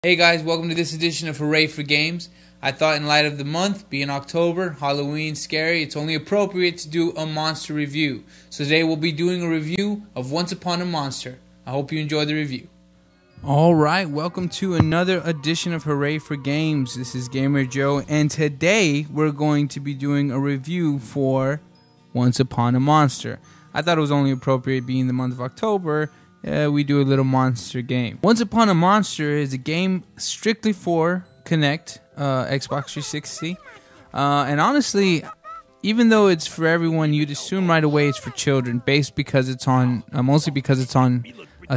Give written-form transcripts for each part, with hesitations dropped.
Hey guys, welcome to this edition of Hooray for Games. I thought in light of the month, being October, Halloween, scary, it's only appropriate to do a monster review. So today we'll be doing a review of Once Upon a Monster. I hope you enjoy the review. Alright, welcome to another edition of Hooray for Games. This is Gamer Joe, and today we're going to be doing a review for Once Upon a Monster. I thought it was only appropriate being the month of October. We do a little monster game. Once Upon a Monster is a game strictly for Kinect, Xbox 360. And honestly, even though it's for everyone, you'd assume right away it's for children, based because it's on, mostly because it's on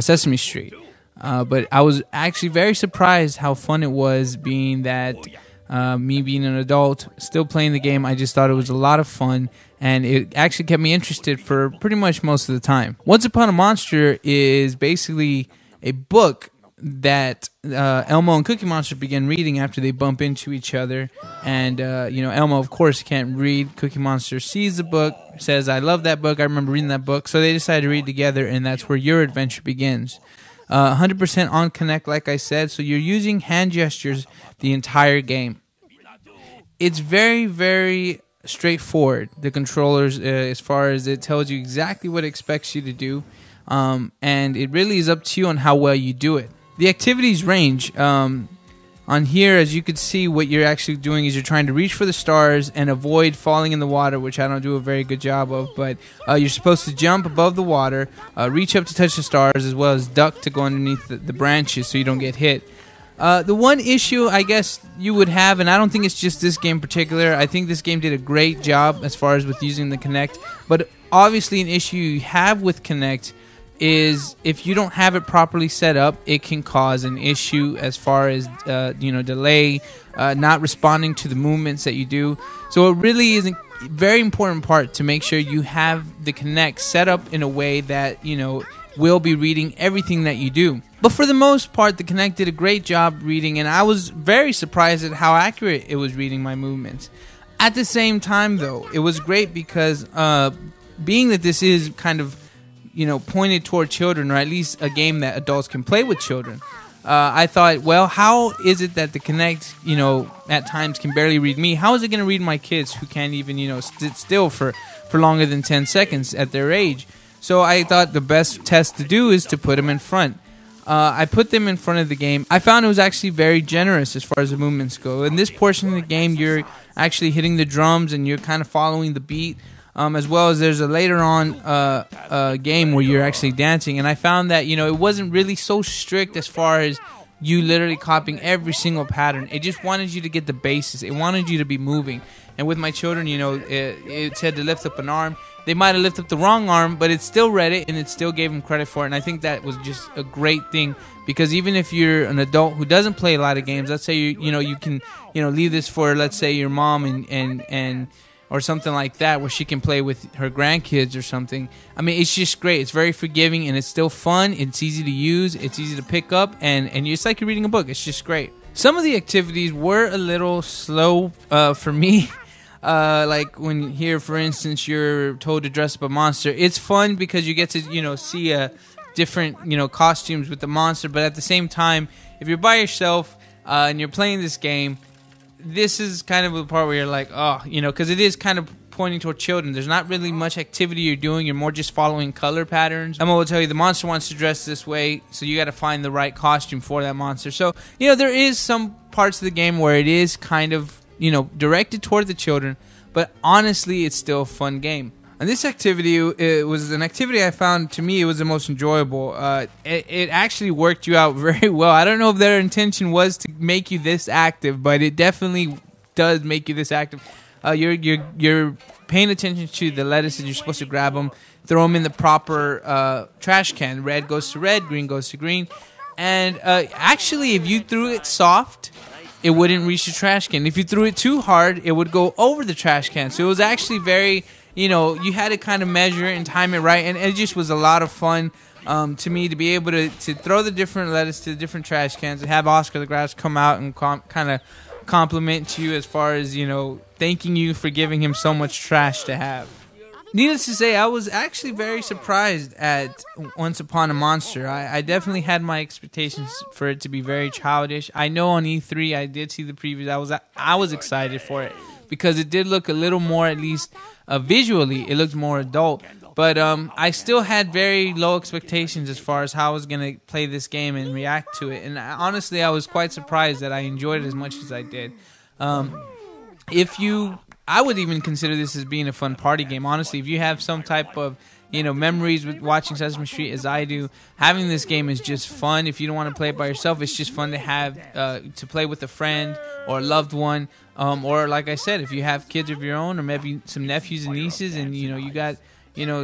Sesame Street. But I was actually very surprised how fun it was, being that me being an adult, still playing the game. I just thought it was a lot of fun, and it actually kept me interested for pretty much most of the time. Once Upon a Monster is basically a book that Elmo and Cookie Monster begin reading after they bump into each other. And, Elmo, of course, can't read. Cookie Monster sees the book, says, "I love that book. I remember reading that book." So they decide to read together, and that's where your adventure begins. 100% on Kinect, like I said, so you're using hand gestures the entire game. It's very, very straightforward, the controllers, as far as it tells you exactly what it expects you to do, and it really is up to you on how well you do it. The activities range. On here, as you can see, what you're actually doing is you're trying to reach for the stars and avoid falling in the water, which I don't do a very good job of, but you're supposed to jump above the water, reach up to touch the stars, as well as duck to go underneath the branches so you don't get hit. The one issue I guess you would have, and I don't think it's just this game in particular, I think this game did a great job as far as with using the Kinect, but obviously an issue you have with Kinect is if you don't have it properly set up, it can cause an issue as far as delay, not responding to the movements that you do. So it really is a very important part to make sure you have the Kinect set up in a way that will be reading everything that you do. But for the most part, the Kinect did a great job reading, and I was very surprised at how accurate it was reading my movements. At the same time, though, it was great because being that this is kind of pointed toward children, or at least a game that adults can play with children, I thought, well, how is it that the Kinect, at times can barely read me? How is it going to read my kids who can't even, sit still for longer than 10 seconds at their age? So I thought the best test to do is to put them in front. I put them in front of the game. I found it was actually very generous as far as the movements go. In this portion of the game, you're actually hitting the drums and you're kind of following the beat. As well as there's a later on game where you're actually dancing, and I found that it wasn't really so strict as far as you literally copying every single pattern. It just wanted you to get the basis. It wanted you to be moving. And with my children, it said to lift up an arm. They might have lifted up the wrong arm, but it still read it, and it still gave them credit for it. And I think that was just a great thing, because even if you're an adult who doesn't play a lot of games, let's say you can leave this for, let's say, your mom and or something like that, where she can play with her grandkids or something. I mean, it's just great. It's very forgiving, and it's still fun. It's easy to use. It's easy to pick up, and it's like you're reading a book. It's just great. Some of the activities were a little slow for me. Like when here, for instance, you're told to dress up a monster. It's fun because you get to, see different, costumes with the monster. But at the same time, if you're by yourself and you're playing this game, this is kind of the part where you're like, because it is kind of pointing toward children. There's not really much activity you're doing. You're more just following color patterns. Emma will tell you the monster wants to dress this way, so you got to find the right costume for that monster. So, there is some parts of the game where it is kind of, directed toward the children, but honestly, it's still a fun game. And this activity, it was an activity I found, to me, it was the most enjoyable. It actually worked you out very well. I don't know if their intention was to make you this active, but it definitely does make you this active. You're paying attention to the lettuces. You're supposed to grab them, throw them in the proper trash can. Red goes to red, green goes to green. And actually, if you threw it soft, it wouldn't reach the trash can. If you threw it too hard, it would go over the trash can. So it was actually very... you had to kind of measure it and time it right, and it just was a lot of fun to me to be able to throw the different lettuce to the different trash cans and have Oscar the Grouch come out and kind of compliment you as far as, thanking you for giving him so much trash to have. Needless to say, I was actually very surprised at Once Upon a Monster. I definitely had my expectations for it to be very childish. I know on E3 I did see the previews. I was excited for it because it did look a little more, at least visually, it looked more adult. But I still had very low expectations as far as how I was going to play this game and react to it. And honestly, I was quite surprised that I enjoyed it as much as I did. I would even consider this as being a fun party game. Honestly, if you have some type of memories with watching Sesame Street as I do, having this game is just fun. If you don't want to play it by yourself, it's just fun to have to play with a friend or a loved one. Or like I said, if you have kids of your own or maybe some nephews and nieces and you got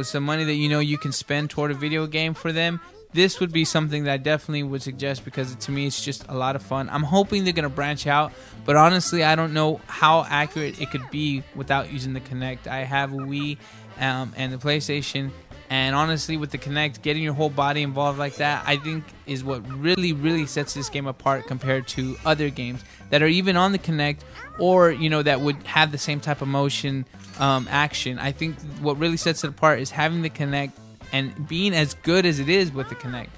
some money that you can spend toward a video game for them, this would be something that I definitely would suggest because to me it's just a lot of fun. I'm hoping they're going to branch out, but honestly I don't know how accurate it could be without using the Kinect. I have a Wii and the PlayStation, and honestly with the Kinect, getting your whole body involved like that I think is what really, really sets this game apart compared to other games that are even on the Kinect or that would have the same type of motion action. I think what really sets it apart is having the Kinect and being as good as it is with the Kinect.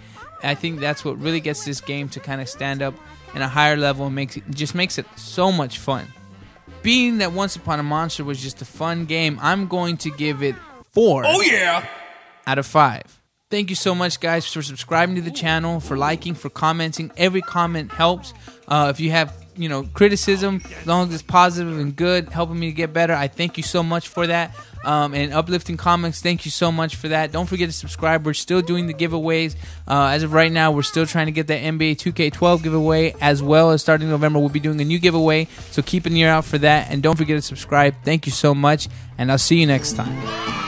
I think that's what really gets this game to kind of stand up in a higher level and makes it so much fun. Being that Once Upon a Monster was just a fun game, I'm going to give it 4 out of 5. Thank you so much, guys, for subscribing to the channel, for liking, for commenting. Every comment helps. If you have criticism, as long as it's positive and good, helping me to get better, I thank you so much for that. And uplifting comments, thank you so much for that. Don't forget to subscribe. We're still doing the giveaways. As of right now, we're still trying to get that NBA 2K12 giveaway, as well as starting November, we'll be doing a new giveaway. So keep an ear out for that, and don't forget to subscribe. Thank you so much, and I'll see you next time.